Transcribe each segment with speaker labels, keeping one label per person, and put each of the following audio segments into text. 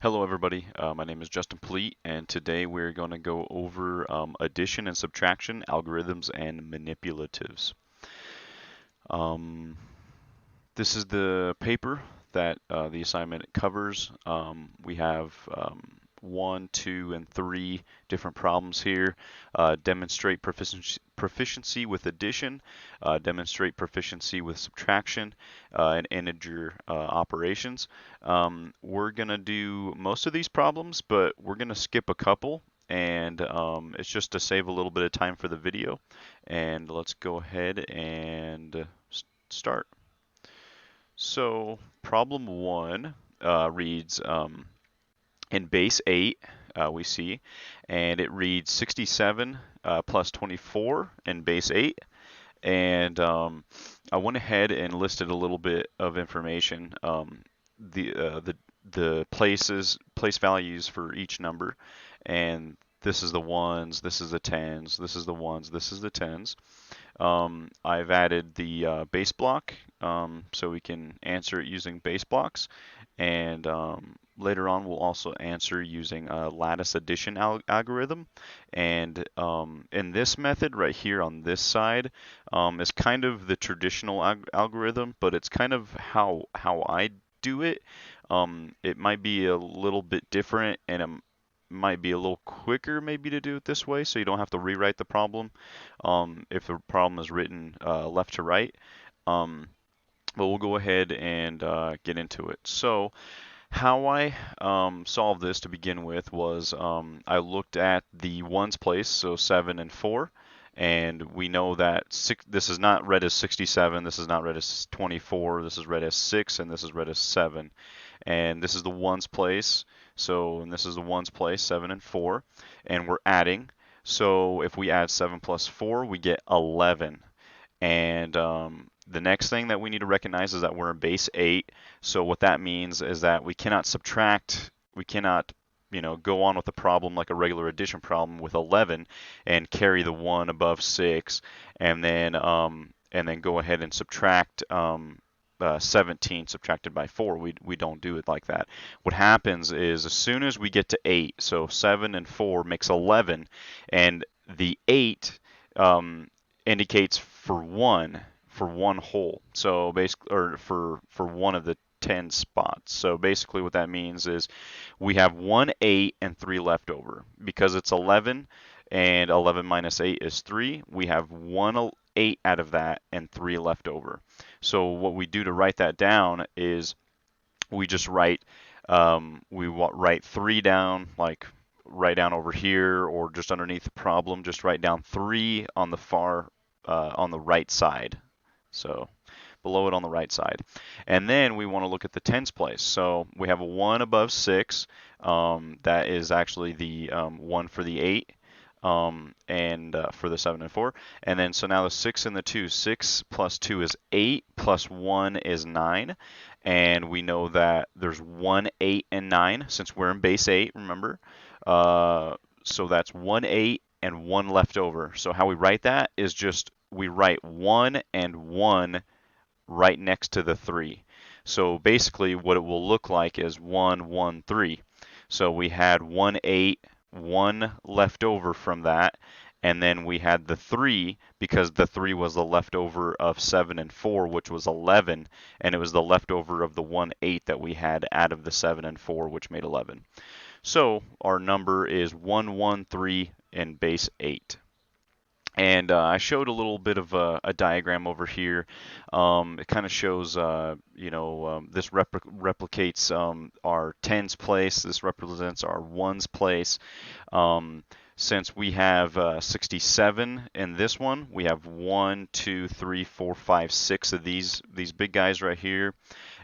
Speaker 1: Hello everybody, my name is Justin Pleat, and today we're going to go over addition and subtraction, algorithms, and manipulatives. Um, this is the paper that the assignment covers. We have 1, 2, and 3 different problems here. Demonstrate proficiency with addition, demonstrate proficiency with subtraction, and integer operations. We're going to do most of these problems, but we're going to skip a couple. And it's just to save a little bit of time for the video. And let's go ahead and start. So problem one reads in base 8, we see, and it reads 67 plus 24 in base 8. And I went ahead and listed a little bit of information, the place values for each number, and this is the ones, this is the tens, this is the ones, this is the tens. I've added the base block so we can answer it using base blocks, and later on we'll also answer using a lattice addition algorithm. And in this method right here on this side is kind of the traditional algorithm, but it's kind of how I do it. It might be a little bit different, and it might be a little quicker maybe to do it this way, so you don't have to rewrite the problem if the problem is written left to right. Um, but we'll go ahead and get into it. So how I solved this to begin with was I looked at the ones place, so 7 and 4, and we know that this is not read as 67, this is not read as 24, this is read as 6, and this is read as 7. And this is the ones place, and this is the ones place, 7 and 4, and we're adding. So if we add 7 plus 4, we get 11. And the next thing that we need to recognize is that we're in base 8. So what that means is that we cannot subtract, we cannot go on with the problem like a regular addition problem with 11 and carry the 1 above 6, and then go ahead and subtract 17 subtracted by 4. We don't do it like that. What happens is as soon as we get to 8, so 7 and 4 makes 11, and the 8 indicates for one whole. So basically, or for one of the 10 spots. So basically what that means is we have 1 8 and 3 left over. Because it's 11 and 11 minus 8 is 3, we have 1 8 out of that and 3 left over. So what we do to write that down is we just write 3 down, like right down over here, or just underneath the problem, just write down 3 on the on the right side. So below it on the right side. And then we want to look at the tens place. So we have a 1 above 6. That is actually the 1 for the 8. And for the 7 and 4. And then so now the 6 and the 2. 6 plus 2 is 8, plus 1 is 9. And we know that there's 1, 8, and 9 since we're in base 8, remember? So that's 1, 8, and 1 left over. So how we write that is just we write 1 and 1 right next to the 3. So basically what it will look like is 1, 1, 3. So we had 1, 8, 1 left over from that, and then we had the 3 because the 3 was the leftover of 7 and 4, which was 11, and it was the leftover of the 1, 8 that we had out of the 7 and 4, which made 11. So our number is 113 in base 8. And I showed a little bit of a diagram over here. It kind of shows, this replicates our tens place. This represents our ones place. Since we have 67 in this one, we have 1, 2, 3, 4, 5, 6 of these big guys right here.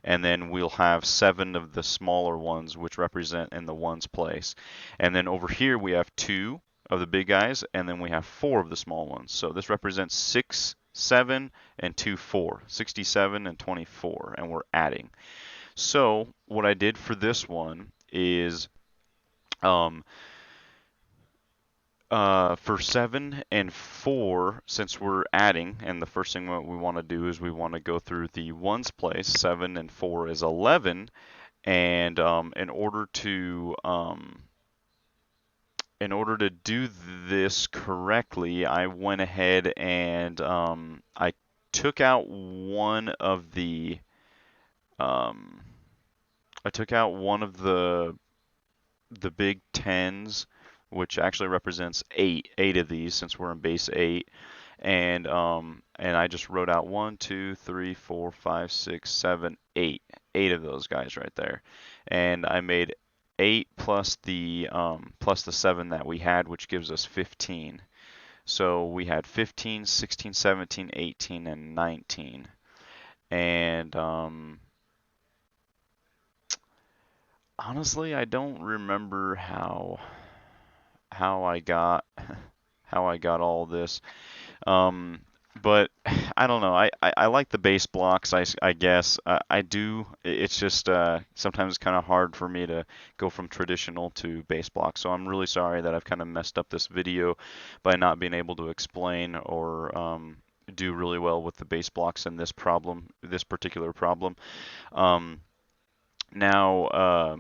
Speaker 1: And then we'll have 7 of the smaller ones, which represent in the ones place. And then over here we have 2 of the big guys, and then we have 4 of the small ones. So this represents 6, 7, and 2, 4. 67 and 24, and we're adding. So what I did for this one is for 7 and 4, since we're adding, and the first thing what we want to do is we want to go through the ones place. 7 and 4 is 11, And in order to do this correctly, I went ahead and I took out one of the um, I took out one of the big tens, which actually represents eight of these since we're in base 8, and I just wrote out 1, 2, 3, 4, 5, 6, 7, 8 of those guys right there, and I made 8 plus the 7 that we had, which gives us 15. So we had 15, 16, 17, 18, and 19, and honestly, I don't remember how I got how I got all this. Um, but I don't know. I like the base blocks. I guess I do. It's just sometimes it's kind of hard for me to go from traditional to base blocks. So I'm really sorry that I've kind of messed up this video by not being able to explain or do really well with the base blocks in this particular problem. Um, now.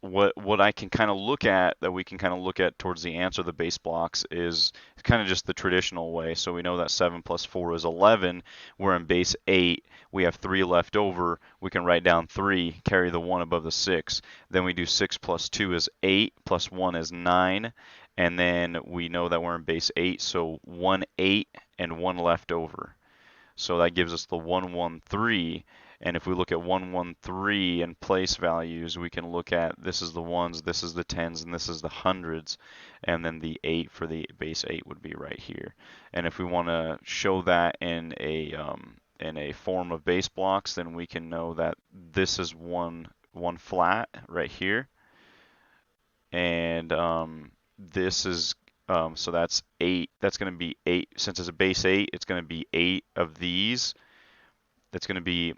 Speaker 1: What I can kind of look at that we can kind of look at towards the answer of the base blocks is kind of just the traditional way. So we know that 7 plus 4 is 11. We're in base 8. We have 3 left over. We can write down 3, carry the 1 above the 6. Then we do 6 plus 2 is 8, plus 1 is 9. And then we know that we're in base 8, so 1, 8, and 1 left over. So that gives us the 113. And if we look at 113 and place values, we can look at this is the ones, this is the tens, and this is the hundreds. And then the 8 for the base 8 would be right here. And if we want to show that in a form of base blocks, then we can know that this is one flat right here. And this is so that's 8. That's going to be 8. Since it's a base 8, it's going to be 8 of these. That's going to be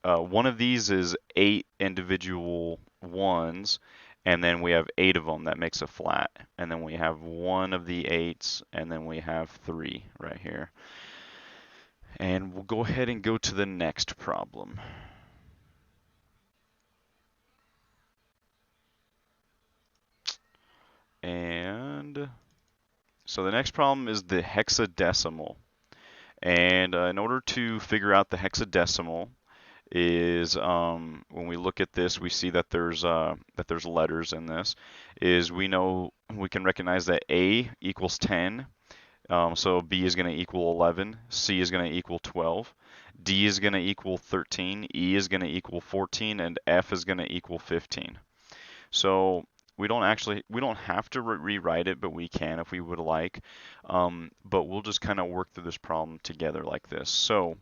Speaker 1: one of these is 8 individual ones, and then we have 8 of them. That makes a flat. And then we have one of the 8s, and then we have 3 right here. And we'll go ahead and go to the next problem. And so the next problem is the hexadecimal. And in order to figure out the hexadecimal, is when we look at this, we see that there's letters in this. Is we know we can recognize that A equals 10, so B is going to equal 11, C is going to equal 12, D is going to equal 13, E is going to equal 14, and F is going to equal 15. So we don't have to rewrite it, but we can if we would like. But we'll just kind of work through this problem together like this. So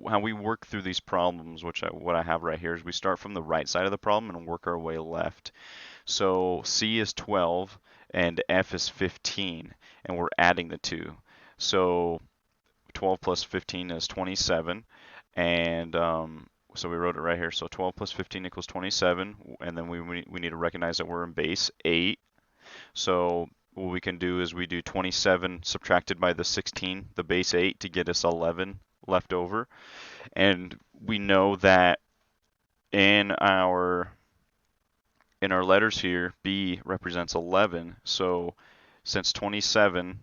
Speaker 1: how we work through these problems, what I have right here, is we start from the right side of the problem and work our way left. So C is 12 and F is 15, and we're adding the two. So 12 plus 15 is 27, and so we wrote it right here. So 12 plus 15 equals 27, and then we need to recognize that we're in base 8. So what we can do is we do 27 subtracted by the 16, the base 8, to get us 11 left over. And we know that in our letters here, B represents 11. So since 27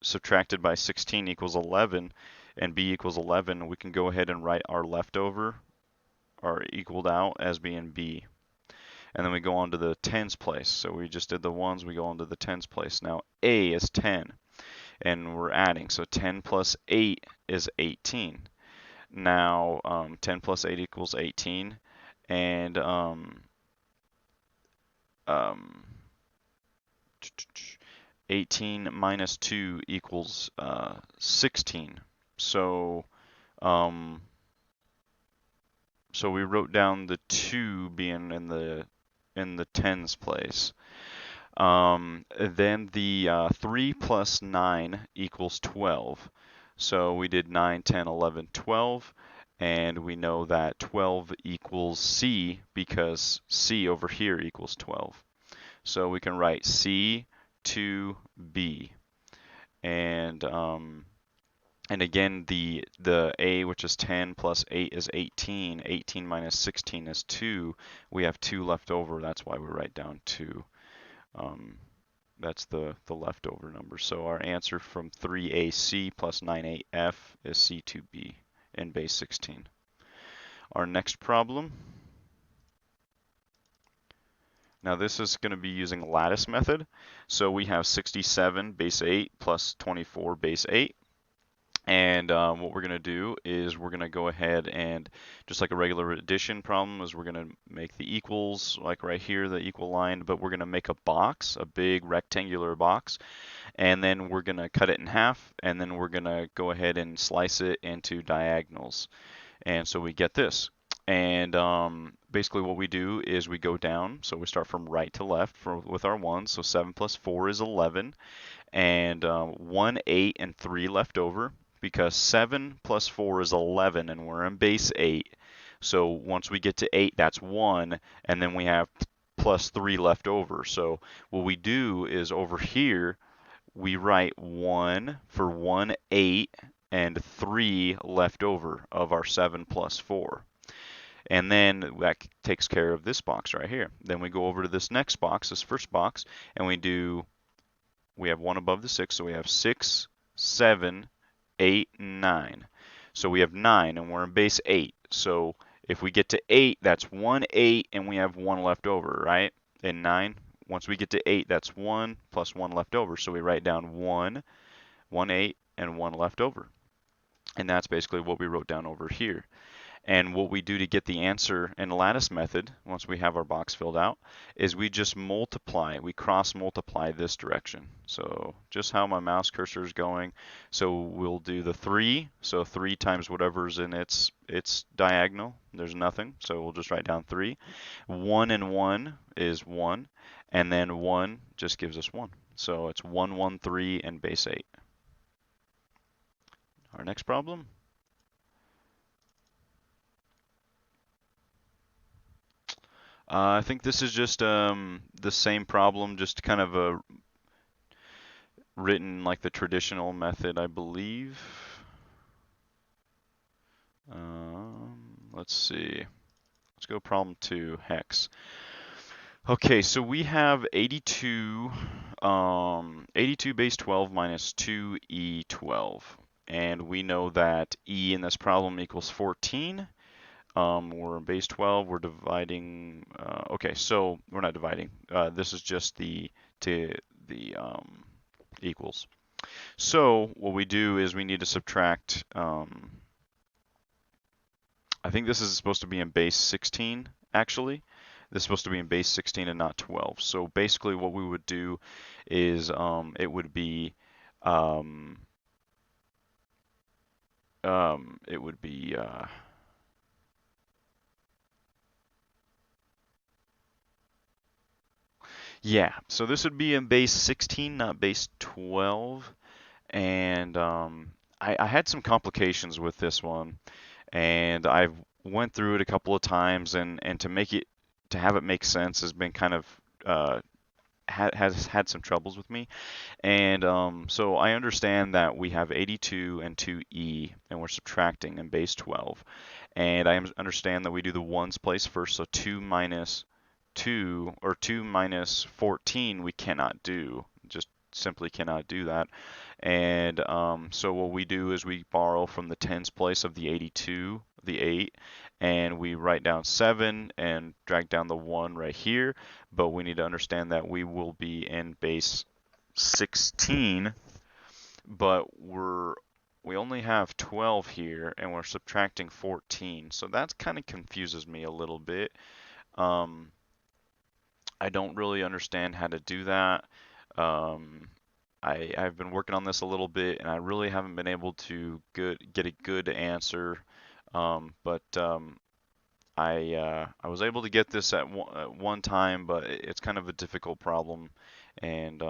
Speaker 1: subtracted by 16 equals 11 and B equals 11, we can go ahead and write our leftover, our equaled out, as being B. And then we go on to the tens place. So we just did the ones, we go on to the tens place. Now A is 10, and we're adding. So 10 plus 8 is 18. Now 10 plus 8 equals 18, and 18 minus 2 equals 16. So so we wrote down the 2 being in the tens place. Then the 3 plus 9 equals 12. So we did 9, 10, 11, 12, and we know that 12 equals C because C over here equals 12. So we can write C to B. And And again, the a, which is 10 plus 8 is 18. 18 minus 16 is 2. We have 2 left over. That's why we write down 2. Um, that's the leftover number. So our answer from 3AC plus 9AF is C2B in base 16. Our next problem. Now this is going to be using lattice method. So we have 67 base 8 plus 24 base 8. And what we're going to do is we're going to go ahead and, just like a regular addition problem, is we're going to make the equals, like right here, the equal line, but we're going to make a box, a big rectangular box, and then we're going to cut it in half, and then we're going to go ahead and slice it into diagonals. And so we get this. And basically what we do is we go down, so we start from right to left with our ones. So 7 plus 4 is 11, and 1, 8, and 3 left over, because 7 plus 4 is 11, and we're in base 8. So once we get to 8, that's 1, and then we have plus 3 left over. So what we do is over here, we write 1 for 1, 8, and 3 left over of our 7 plus 4. And then that takes care of this box right here. Then we go over to this next box, this first box, and we have 1 above the 6, so we have 6, 7, 8, 9. So we have 9, and we're in base 8. So if we get to 8, that's 1, 8, and we have 1 left over, right? And 9, once we get to 8, that's 1 plus 1 left over. So we write down 1, 1, 8, and 1 left over. And that's basically what we wrote down over here. And what we do to get the answer in the lattice method, once we have our box filled out, is we just multiply. We cross multiply this direction. So just how my mouse cursor is going. So we'll do the 3. So 3 times whatever's in its diagonal. There's nothing. So we'll just write down 3. 1 and 1 is 1. And then 1 just gives us 1. So it's 1, 1, 3, and base 8. Our next problem. I think this is just the same problem, just kind of written like the traditional method, I believe. Let's see. Let's go problem 2, hex. Okay, so we have 82, 82 base 12 minus 2e12. And we know that e in this problem equals 14. We're in base 12. We're dividing. Okay, so we're not dividing. This is just the equals. So what we do is we need to subtract. I think this is supposed to be in base 16. Actually, this is supposed to be in base 16 and not 12. So basically, what we would do is it would be it would be yeah, so this would be in base 16, not base 12. And I had some complications with this one, and I've went through it a couple of times, and to have it make sense has been kind of has had some troubles with me. And so I understand that we have 82 and 2e, and we're subtracting in base 12. And I understand that we do the ones place first, so 2 minus 2 or 2 minus 14 we cannot do, just simply cannot do that. And so what we do is we borrow from the tens place of the 82, the 8, and we write down 7 and drag down the 1 right here. But we need to understand that we will be in base 16, but we only have 12 here, and we're subtracting 14. So that kind of confuses me a little bit. I don't really understand how to do that. I've been working on this a little bit, and I really haven't been able to get a good answer. But I was able to get this at one time, but it's kind of a difficult problem, and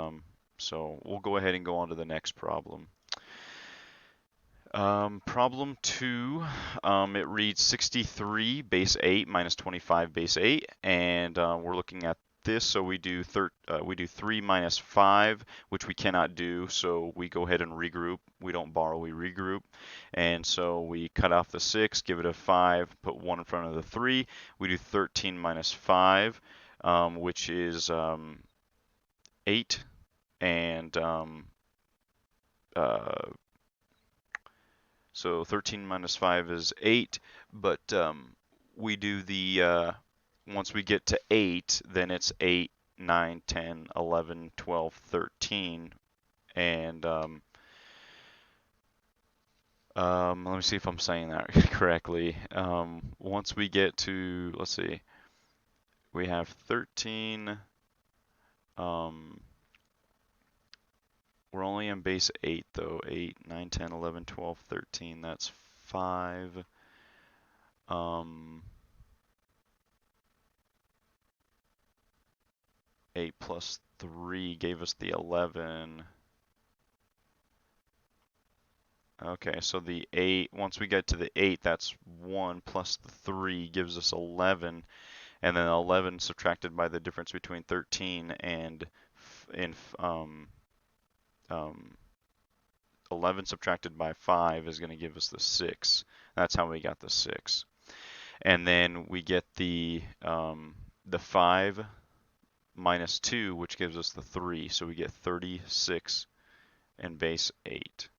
Speaker 1: so we'll go ahead and go on to the next problem. Problem 2, it reads 63 base 8 minus 25 base 8, and we're looking at this, so we do 3 minus 5, which we cannot do, so we go ahead and regroup. We don't borrow, we regroup. And so we cut off the 6, give it a 5, put 1 in front of the 3. We do 13 minus 5, which is 8, and so 13 minus 5 is 8, but we do the, once we get to 8, then it's 8, 9, 10, 11, 12, 13, and let me see if I'm saying that correctly. Once we get to, let's see, we have 13, we're only in base 8 though, 8, 9, 10, 11, 12, 13, that's 5. 8 plus 3 gave us the 11. Okay, so the 8, once we get to the 8, that's 1 plus the 3 gives us 11. And then 11 subtracted by the difference between 13 and 11 subtracted by 5 is going to give us the 6. That's how we got the 6. And then we get the 5 minus 2, which gives us the 3. So we get 36 in base 8.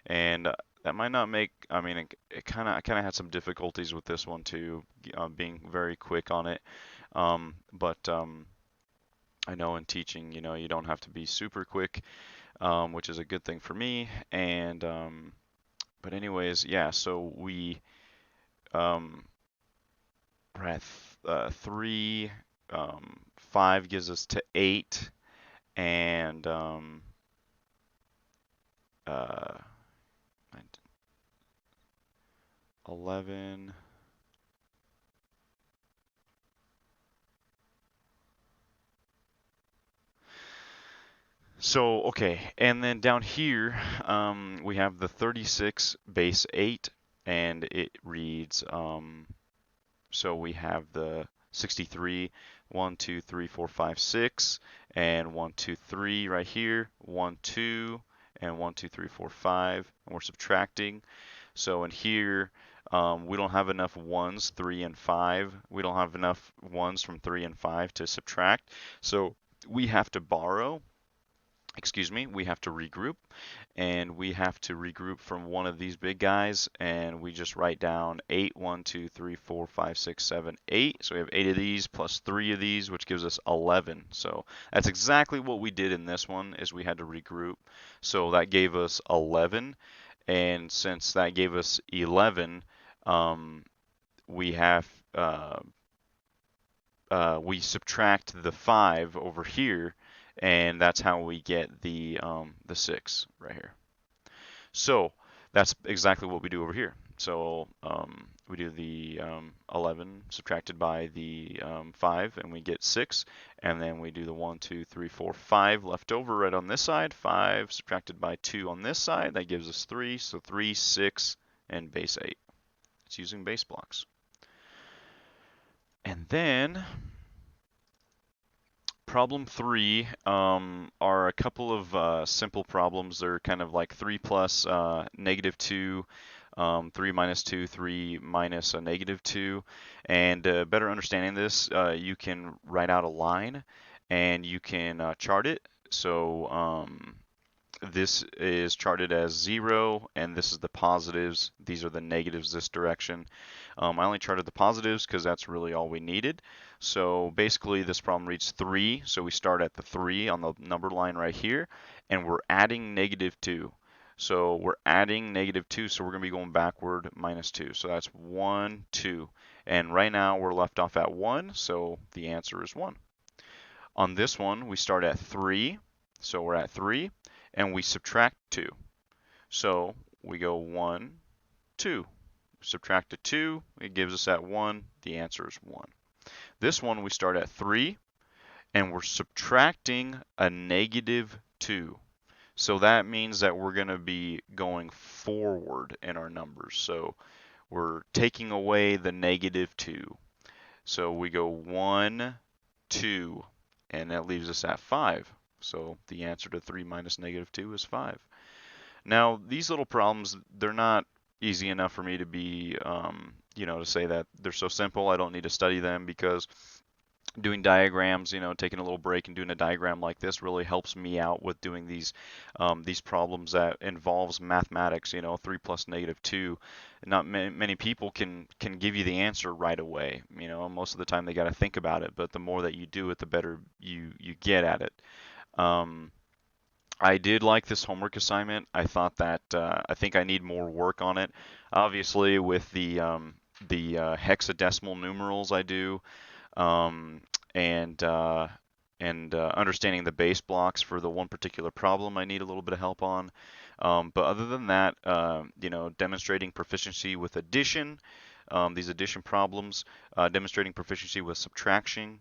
Speaker 1: And that might not make, I mean, I kind of had some difficulties with this one too, being very quick on it. But I know in teaching, you don't have to be super quick, which is a good thing for me. And but anyways, yeah. So we're at 3. 5 gives us to 8, and 11. So, okay, and then down here, we have the 36 base 8, and it reads, so we have the 63, 1, 2, 3, 4, 5, 6, and 1, 2, 3 right here, 1, 2, and 1, 2, 3, 4, 5, and we're subtracting. So in here, we don't have enough 1s, 3 and 5. We don't have enough 1s from 3 and 5 to subtract. So we have to borrow, we have to regroup, and we have to regroup from one of these big guys, and we just write down 8, 1, 2, 3, 4, 5, 6, 7, 8. So we have 8 of these plus 3 of these, which gives us 11. So that's exactly what we did in this one, is we had to regroup. So that gave us 11, and since that gave us 11, we have we subtract the 5 over here, and that's how we get the 6 right here. So that's exactly what we do over here. So we do the 11 subtracted by the 5, and we get 6. And then we do the 1, 2, 3, 4, 5 left over right on this side. 5 subtracted by 2 on this side. That gives us 3. So 3, 6, and base 8. It's using base blocks. And then problem 3 are a couple of simple problems. They're kind of like 3 plus -2, 3 minus 2, 3 minus a -2. And better understanding this, you can write out a line and you can chart it. So this is charted as 0, and this is the positives. These are the negatives this direction. I only charted the positives because that's really all we needed. So basically this problem reads 3, so we start at the 3 on the number line right here, and we're adding -2. So we're adding -2, so we're going to be going backward -2. So that's 1, 2. And right now we're left off at 1, so the answer is 1. On this one, we start at 3, so we're at 3, and we subtract 2. So we go 1, 2. Subtract a 2, it gives us that 1. The answer is 1. This one, we start at 3, and we're subtracting a -2. So that means that we're going to be going forward in our numbers. So we're taking away the -2. So we go 1, 2. and that leaves us at 5. So the answer to 3 minus -2 is 5. Now, these little problems, they're not easy enough for me to be, to say that they're so simple, I don't need to study them, because doing diagrams, taking a little break and doing a diagram like this really helps me out with doing these problems that involves mathematics. 3 plus -2. Not many people can give you the answer right away. Most of the time they got to think about it, but the more that you do it, the better you get at it. Um, I did like this homework assignment. I thought that I think I need more work on it. Obviously, with the hexadecimal numerals, I do, um, and understanding the base blocks for the one particular problem I need a little bit of help on. But other than that, demonstrating proficiency with addition, these addition problems, demonstrating proficiency with subtraction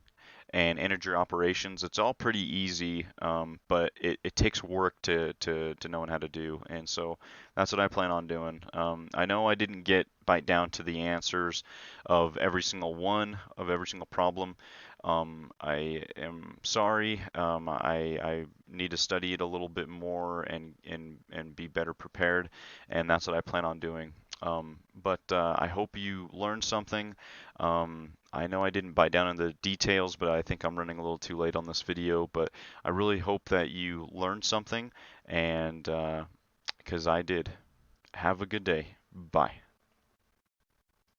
Speaker 1: and integer operations. It's all pretty easy, but it takes work to knowing how to do. And so that's what I plan on doing. I know I didn't bite down to the answers of every single one of every single problem. I am sorry. I need to study it a little bit more and be better prepared, and that's what I plan on doing. But I hope you learned something. I know I didn't bite down in the details, but I think I'm running a little too late on this video. But I really hope that you learned something, and because I did. Have a good day. Bye.